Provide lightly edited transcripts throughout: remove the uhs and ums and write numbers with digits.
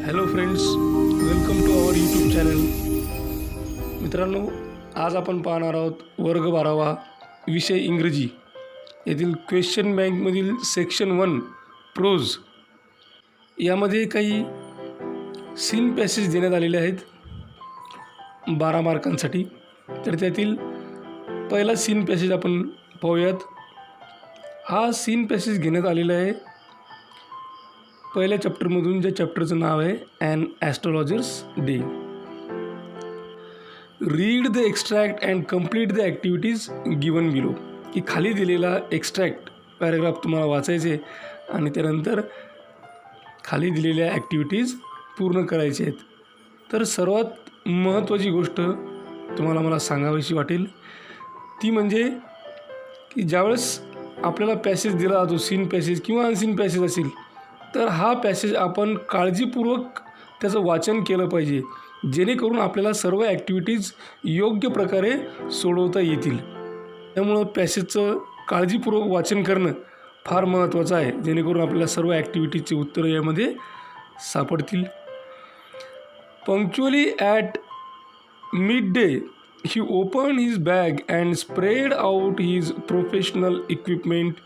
Hello friends, welcome to our YouTube channel. मित्रांनो, आज आपण पाहणार आहोत वर्ग 12वा विषय इंग्रजी येथील क्वेश्चन बँकमधील सेक्शन 1 प्रोज. यामध्ये काही सीन पॅसेज देण्यात आलेले आहेत 12 मार्कांसाठी. तर त्यातील पहिला सीन पॅसेज आपण पाहूयात. हा सीन पॅसेज घेण्यात आलेला आहे पहिल्या चॅप्टरमधून, ज्या चॅप्टरचं नाव आहे an astrologer's day. Read the extract and complete the activities given below. की खाली दिलेला एक्स्ट्रॅक्ट पॅराग्राफ तुम्हाला वाचायचे आणि त्यानंतर खाली दिलेल्या ॲक्टिव्हिटीज पूर्ण करायचे आहेत. तर सर्वात महत्त्वाची गोष्ट तुम्हाला मला सांगावीशी वाटेल ती म्हणजे की ज्यावेळेस आपल्याला पॅसेज दिला जातो, सीन पॅसेज किंवा अनसीन पॅसेज असेल, तर हा पॅसेज आपण काळजीपूर्वक त्याचं वाचन केलं पाहिजे, जेणेकरून आपल्याला सर्व ॲक्टिव्हिटीज योग्य प्रकारे सोडवता येतील. त्यामुळं पॅसेजचं काळजीपूर्वक वाचन करणं फार महत्त्वाचं आहे, जेणेकरून आपल्याला सर्व ॲक्टिव्हिटीजचे उत्तरं यामध्ये सापडतील. Punctually at midday he opened his bag and spread out his professional equipment,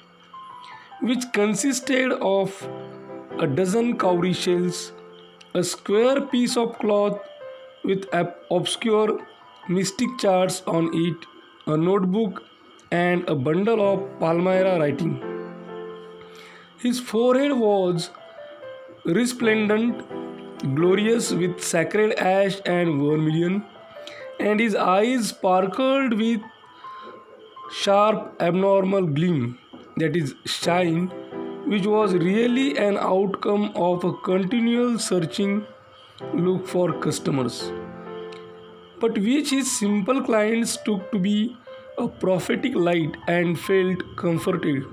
which consisted of a dozen cowrie shells, a square piece of cloth with obscure mystic charts on it, a notebook, and a bundle of Palmyra writing. His forehead was resplendent, glorious with sacred ash and vermilion, and his eyes sparkled with sharp abnormal gleam, that is shine, which was really an outcome of a continual searching look for customers, but which his simple clients took to be a prophetic light and felt comforted.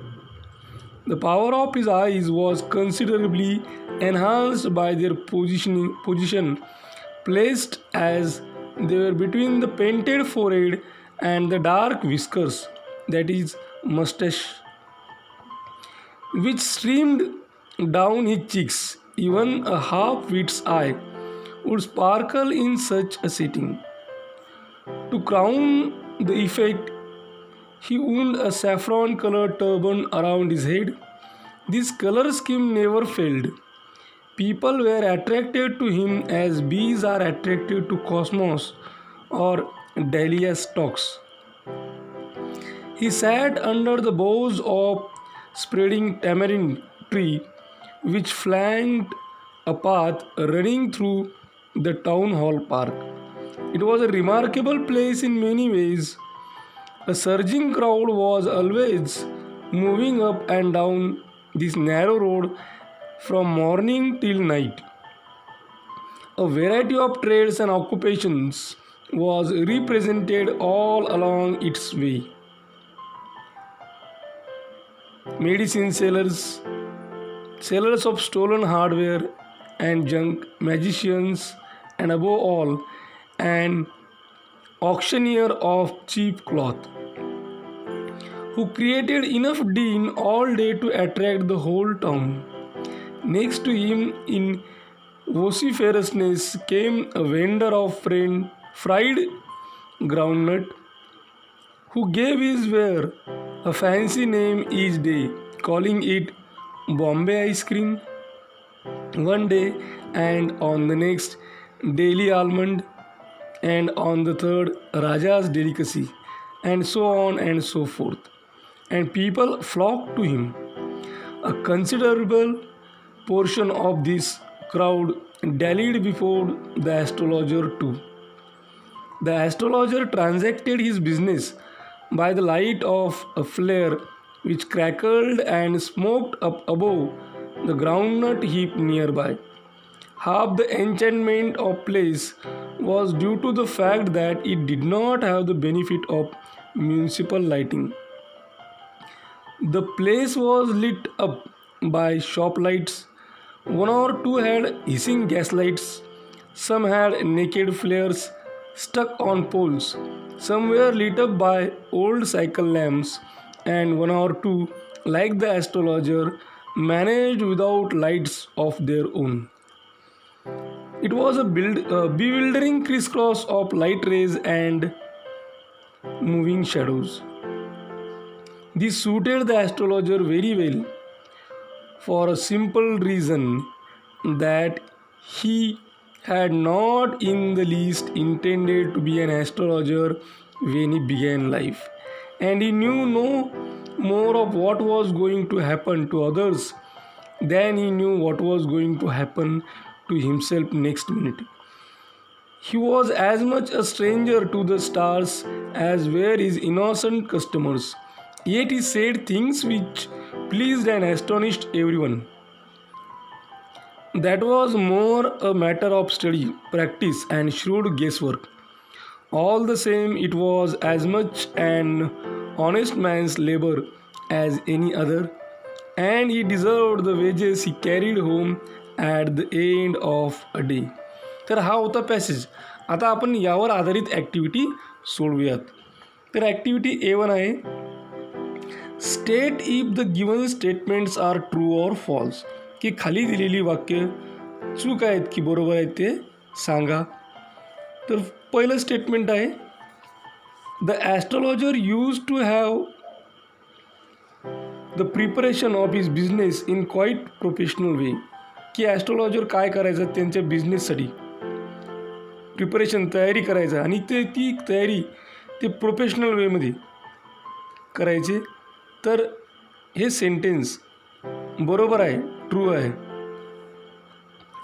The power of his eyes was considerably enhanced by their position placed as they were between the painted forehead and the dark whiskers, that is mustache, which streamed down his cheeks. Even a half-wit's eye would sparkle in such a setting. To crown the effect, he wound a saffron-colored turban around his head. This color scheme never failed. People were attracted to him as bees are attracted to cosmos or dahlia stalks. He sat under the boughs of spreading tamarind tree, which flanked a path running through the town hall park. It was a remarkable place in many ways. A surging crowd was always moving up and down this narrow road from morning till night. A variety of trades and occupations was represented all along its way. Medicine sellers, sellers of stolen hardware and junk, magicians, and above all, an auctioneer of cheap cloth, who created enough din all day to attract the whole town. Next to him in vociferousness came a vendor of fried groundnut, who gave his ware a fancy name each day, calling it Bombay ice cream one day, and on the next Delhi almond, and on the third Raja's delicacy, and so on and so forth. And people flocked to him. A considerable portion of this crowd dallied before the astrologer too. The astrologer transacted his business by the light of a flare which crackled and smoked up above the groundnut heap nearby. Half the enchantment of place was due to the fact that it did not have the benefit of municipal lighting. The place was lit up by shop lights. One or two had hissing gaslights, some had naked flares stuck on poles, some were lit up by old cycle lamps, and one or two, like the astrologer, managed without lights of their own. It was a bewildering crisscross of light rays and moving shadows. This suited the astrologer very well for a simple reason that he had not in the least intended to be an astrologer when he began life, and he knew no more of what was going to happen to others than he knew what was going to happen to himself next minute. He was as much a stranger to the stars as were his innocent customers, yet he said things which pleased and astonished everyone. That was more a matter of study, practice, and shrewd guesswork. All the same, it was as much an honest man's labor as any other, and he deserved the wages he carried home at the end of a day. तर हा होता passage. आता आपण यावर आधारित activity सोडवूयात. तर activity A1 आहे, state if the given statements are true or false. की खाली दिलेली वाक्य चूक आहेत की बरोबर आहेत ते सांगा. तर पहिलं स्टेटमेंट आहे, the astrologer used to have the preparation of his business in quite professional way. की ॲस्ट्रोलॉजर काय करायचं त्यांच्या बिझनेससाठी प्रिपरेशन तयारी करायचं आणि ती तयारी ते प्रोफेशनल वेमध्ये करायचे. तर हे सेंटेन्स बरोबर आहे, ट्रू आहे.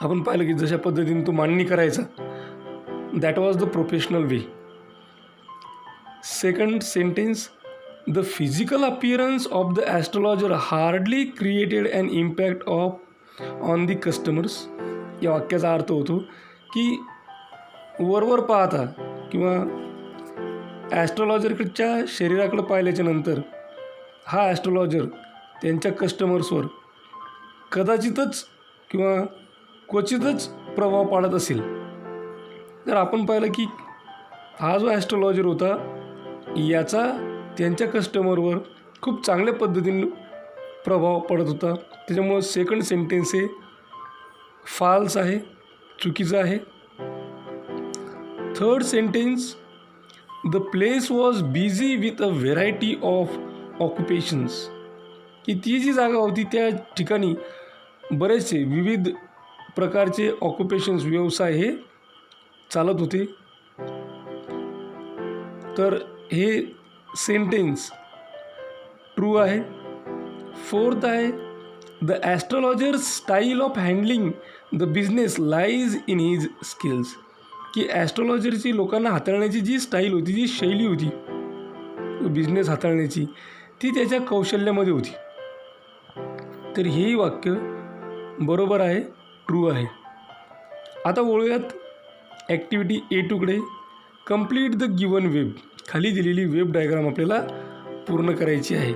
आपण पाहिलं की जशा पद्धतीने तो मांडणी करायचा, that was the professional way. Second sentence, the physical appearance of the astrologer hardly created an impact on the customers. या वाक्याचा अर्थ होतो की वरवर पाहता किंवा ॲस्ट्रोलॉजरकडच्या शरीराकडे पाहिल्याच्या नंतर हा ॲस्ट्रोलॉजर त्यांच्या कस्टमर्सवर कदाचितच किंवा क्वचितच प्रभाव पाडत असेल. तर आपण पाहिलं की हा जो ॲस्ट्रोलॉजर होता याचा त्यांच्या कस्टमरवर खूप चांगल्या पद्धतीने प्रभाव पडत होता. त्याच्यामुळं सेकंड सेंटेन्स हे फॉल्स आहे, चुकीचं आहे. Third sentence, the place was busy with a variety of occupations. की ती जी जागा होती त्या ठिकाणी बरेचसे विविध प्रकारचे ऑक्युपेशन्स व्यवसाय हे चालत होते. तर हे सेंटेन्स ट्रू आहे. फोर्थ आहे, the astrologer style of handling the business lies in his skills. की ॲस्ट्रोलॉजरची लोकांना हाताळण्याची जी स्टाईल होती, जी शैली होती बिझनेस हाताळण्याची, ती त्याच्या कौशल्यामध्ये होती. तर हेही वाक्य बरोबर आहे, ट्रू आहे. आता वळूयात ॲक्टिव्हिटी A2कडे. Complete the given web. खाली दिलेली वेब डायग्राम आपल्याला पूर्ण करायची आहे.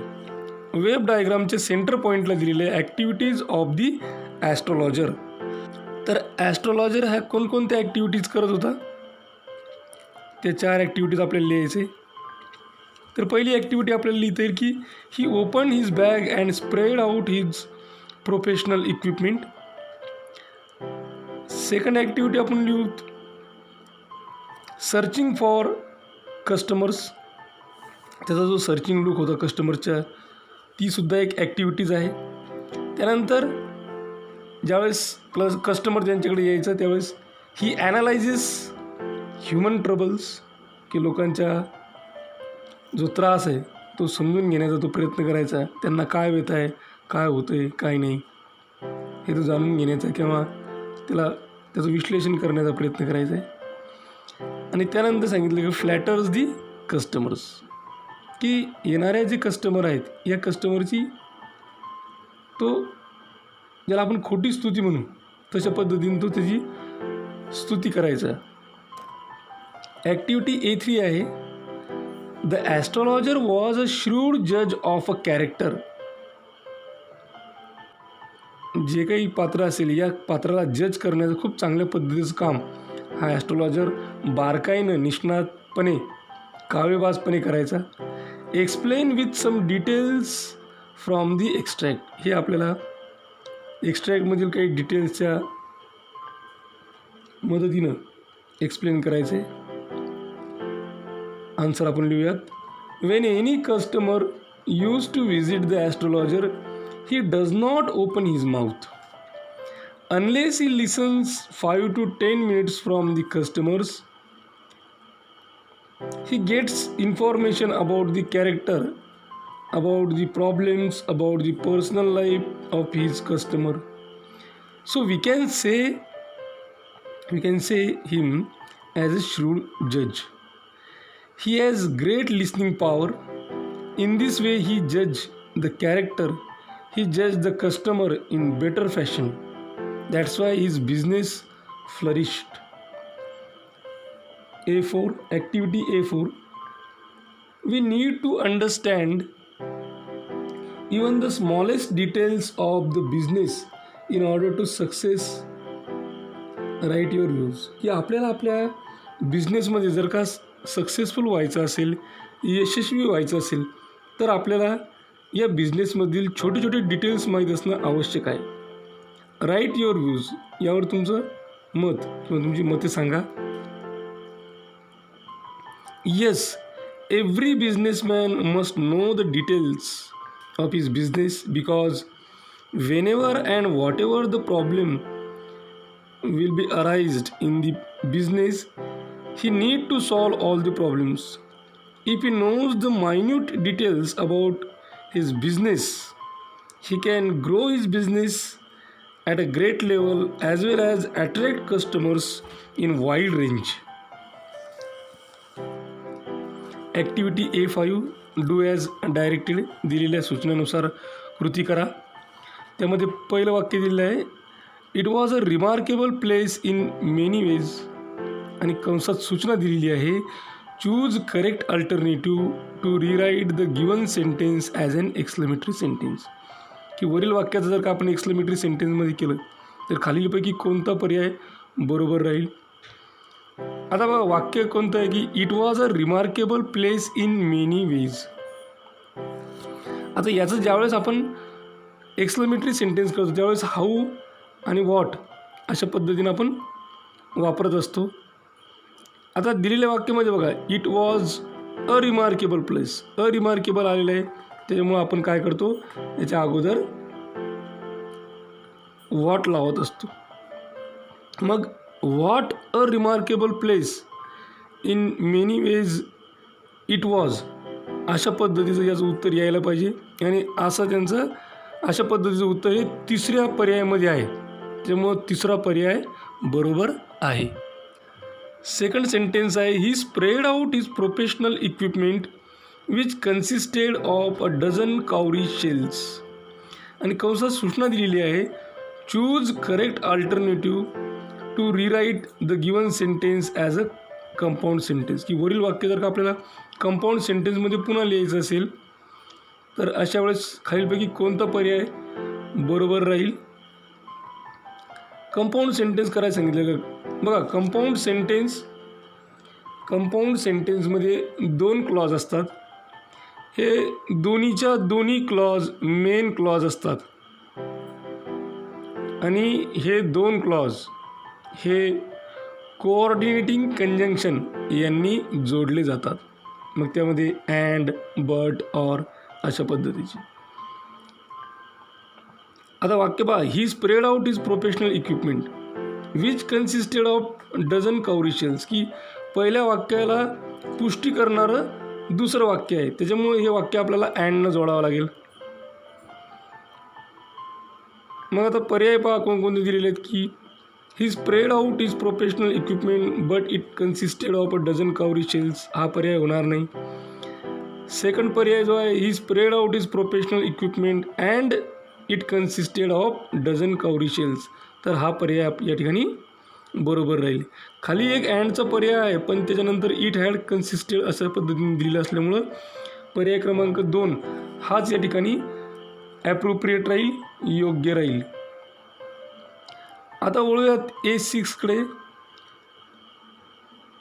वेब डायग्रामच्या सेंटर पॉईंटला दिलेले ॲक्टिव्हिटीज ऑफ दी ॲस्ट्रोलॉजर. तर ॲस्ट्रोलॉजर ह्या कोणकोणत्या ॲक्टिव्हिटीज करत होता, त्या 4 ॲक्टिव्हिटीज आपल्याला लिहायचे. तर पहिली ॲक्टिव्हिटी आपल्याला लिहिता येईल की he open his bag and spread out his professional equipment. Second activity आपण लिहू सर्चिंग फॉर कस्टमर्स. त्याचा जो सर्चिंग लुक होता कस्टमरच्या, तीसुद्धा एक ॲक्टिव्हिटीज आहे. त्यानंतर ज्यावेळेस कस्टमर ज्यांच्याकडे यायचं त्यावेळेस ही ॲनालायझिस ह्युमन ट्रबल्स. की लोकांच्या जो त्रास आहे तो समजून घेण्याचा तो प्रयत्न करायचा. त्यांना काय व्यथा आहे, काय होतं आहे, काय नाही हे तो जाणून घेण्याचा किंवा त्याचं विश्लेषण करण्याचा प्रयत्न करायचा आहे. आणि त्यानंतर सांगितलं की फ्लॅटर्स दी कस्टमर्स. की येणाऱ्या जे कस्टमर आहेत या कस्टमरची तो ज्याला आपण खोटी स्तुती म्हणू तशा पद्धतीने तो त्याची स्तुती करायचा. ॲक्टिव्हिटी A3 आहे, the astrologer was a shrewd जज ऑफ अ कॅरेक्टर. जे काही पात्र असेल या पात्राला जज करण्याचं खूप चांगल्या पद्धतीचं काम हा ॲस्ट्रोलॉजर बारकाईनं निष्णातपणे काव्यबाजपणे करायचा. Explain with some details from the extract. हे आपल्याला एक्स्ट्रॅक्टमधील काही डिटेल्सच्या मदतीनं एक्सप्लेन करायचे. आन्सर आपण लिहूयात. When any customer used to visit the astrologer he does not open his mouth unless he listens 5 to 10 minutes from the customers. He gets information about the character, about the problems, about the personal life of his customer. So we can say him as a shrewd judge. He has great listening power. In this way he judge the character, he judge the customer in better fashion. That's why his business flourished. A4, activity A4. We need to understand even the smallest details of the business in order to success. Write your views. की आपल्याला आपल्या बिझनेसमध्ये जर का successful व्हायचं असेल, यशस्वी व्हायचं असेल, तर आपल्याला या बिझनेसमधील छोटे छोटे डिटेल्स माहीत असणं आवश्यक आहे. Write your views. यावर तुमचं मत किंवा तुमची मते सांगा. Yes, every businessman must know the details of his business because whenever and whatever the problem will be arised in the business, he need to solve all the problems. If he knows the minute details about his business, he can grow his business at a great level as well as attract customers in wide range. Activity A5. Do as directed. दिलेल्या सूचनेनुसार कृती करा. त्यामध्ये पहिलं वाक्य दिलेलं आहे, it was a remarkable place in many ways. आणि कंसात सूचना दिलेली आहे, choose correct alternative to rewrite the given sentence as an exclamatory sentence. की वरील वाक्याचं जर का आपण एक्सक्लेमेटरी सेंटेन्समध्ये केलं तर खालीलपैकी कोणता पर्याय बरोबर राहील. आता बघा वाक्य कोणतं आहे की it was a remarkable place in many veg. आता याचं ज्यावेळेस आपण एक्सक्लेमेटरी सेंटेन्स करतो त्यावेळेस हाऊ आणि व्हॉट अशा पद्धतीनं आपण वापरत असतो. आता दिलेल्या वाक्यामध्ये बघा it was a remarkable place. A remarkable आलेलं आहे त्याच्यामुळं आपण काय करतो, याच्या अगोदर व्हॉट लावत असतो. मग what a remarkable place in many ways it was अशा पद्धतीचं याचं उत्तर यायला पाहिजे. आणि असं त्यांचं अशा पद्धतीचं उत्तर हे तिसऱ्या पर्यायामध्ये आहे, त्यामुळं तिसरा पर्याय बरोबर आहे. सेकंड सेंटेन्स आहे, ही spread out his professional equipment which consisted of a dozen cowrie shells. आणि कंसात सूचना दिलेली आहे, choose correct alternative to rewrite the given sentence as a compound sentence. की वरील वाक्य जर का आपल्याला कंपाऊंड सेंटेन्समध्ये पुन्हा लिहायचं असेल तर अशा वेळेस खालीलपैकी कोणता पर्याय बरोबर राहील. कंपाऊंड सेंटेन्स करायला सांगितलेलं बघा. कंपाऊंड सेंटेन्समध्ये 2 क्लॉज असतात. हे दोन्हीच्या दोन्ही क्लॉज मेन क्लॉज असतात आणि हे 2 क्लॉज हे कोऑर्डिनेटिंग कंजंक्शन यांनी जोडले जातात. मग त्यामध्ये अँड, बट, ऑर अशा पद्धतीची. आता वाक्य पहा, he spread out is professional equipment which consisted of dozen cowrie shells. की पहिल्या वाक्याला पुष्टी करणारं दुसरं वाक्य आहे, त्याच्यामुळे हे वाक्य आपल्याला अँडनं जोडावं लागेल. मग आता पर्याय पहा कोणकोणते दिलेले आहेत की ही spread out is professional equipment but it consisted of a dozen cowrie shells. हा पर्याय होणार नाही. सेकंड पर्याय जो आहे, ही spread out is professional equipment and it consisted of dozen cowrie shells. तर हा पर्याय या ठिकाणी बरोबर राहील. खाली एक अँडचा पर्याय आहे पण त्याच्यानंतर इट हॅड कन्सिस्टेड अशा पद्धतीने दिलेलं असल्यामुळं पर्याय क्रमांक 2 हाच या ठिकाणी ॲप्रोप्रिएट राहील, योग्य राहील. आता वळूयात A6कडे.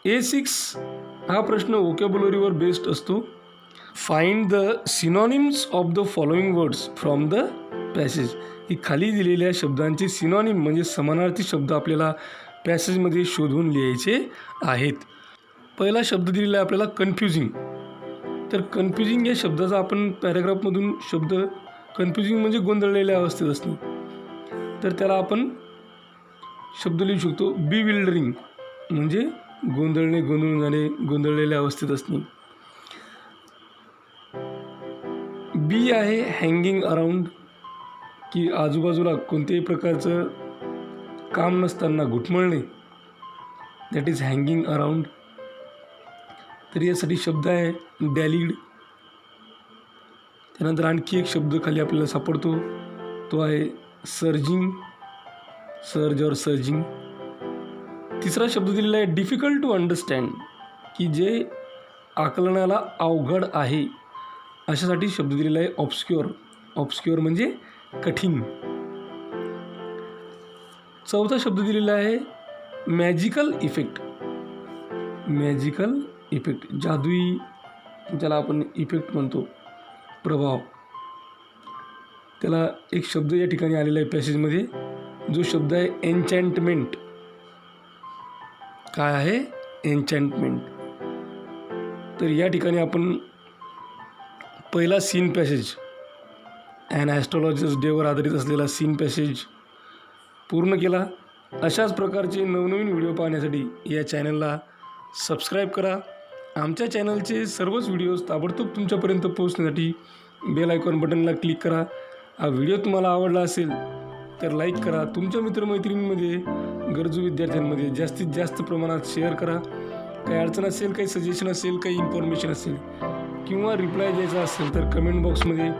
A6 हा प्रश्न व्होकॅब्युलरीवर बेस्ड असतो. Find the synonyms of the following words from the passage. ही खाली दिलेल्या शब्दांचे सिनॉनिम म्हणजे समानार्थी शब्द आपल्याला पॅसेजमध्ये शोधून लिहायचे आहेत. पहिला शब्द दिलेला आहे आपल्याला कन्फ्युजिंग. तर कन्फ्युजिंग या शब्दाचा आपण पॅराग्राफमधून शब्द कन्फ्युजिंग म्हणजे गोंधळलेल्या अवस्थेत असणे, तर त्याला आपण शब्द लिहू शकतो बिविल्डरिंग म्हणजे गोंधळणे, गोंधळून जाणे, गोंधळलेल्या अवस्थेत असणे. बी आहे हँगिंग अराउंड, की आजूबाजूला कोणत्याही प्रकारचं काम नसताना घुटमळणे, दॅट इज हँगिंग अराउंड. तर यासाठी शब्द आहे डॅलिड. त्यानंतर आणखी एक शब्द खाली आपल्याला सापडतो, तो आहे सर्जिंग, सर्ज और सर्जिंग. तिसरा शब्द दिलेला आहे डिफिकल्ट टू अंडरस्टँड, की जे आकलनाला अवघड आहे अशासाठी शब्द दिलेला आहे ऑब्स्क्युअर. ऑब्स्क्युअर म्हणजे कठीण. चौथा शब्द दिलेला आहे मॅजिकल इफेक्ट. मॅजिकल इफेक्ट, जादुई, ज्याला आपण इफेक्ट म्हणतो, प्रभाव. त्याला एक शब्द या ठिकाणी आलेला आहे पॅसेजमध्ये, जो शब्द आहे एन्चॅन्टमेंट. काय आहे? एन्चॅन्टमेंट. तर या ठिकाणी आपण पहिला सीन पॅसेज, ॲन ॲस्ट्रॉलॉजर्स डेवर आधारित असलेला सीन पॅसेज पूर्ण केला. अशाच प्रकारचे नवनवीन व्हिडिओ पाहण्यासाठी या चॅनलला सबस्क्राईब करा. आमच्या चॅनलचे सर्वच व्हिडिओज ताबडतोब तुमच्यापर्यंत पोहोचण्यासाठी बेल आयकॉन बटनला क्लिक करा. हा व्हिडिओ तुम्हाला आवडला असेल तर लाईक करा. तुमच्या मित्रमैत्रिणींमध्ये, गरजू विद्यार्थ्यांमध्ये जास्तीत जास्त प्रमाणात शेअर करा. काही अडचण असेल, काही सजेशन असेल, काही इन्फॉर्मेशन असेल किंवा रिप्लाय द्यायचा असेल तर कमेंट बॉक्समध्ये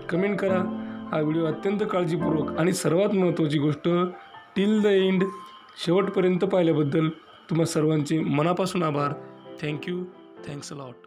कमेंट करा. हा व्हिडिओ अत्यंत काळजीपूर्वक आणि सर्वात महत्त्वाची गोष्ट टिल द एंड, शेवटपर्यंत पाहिल्याबद्दल तुम्हा सर्वांचे मनापासून आभार. थँक्यू. Thanks a lot.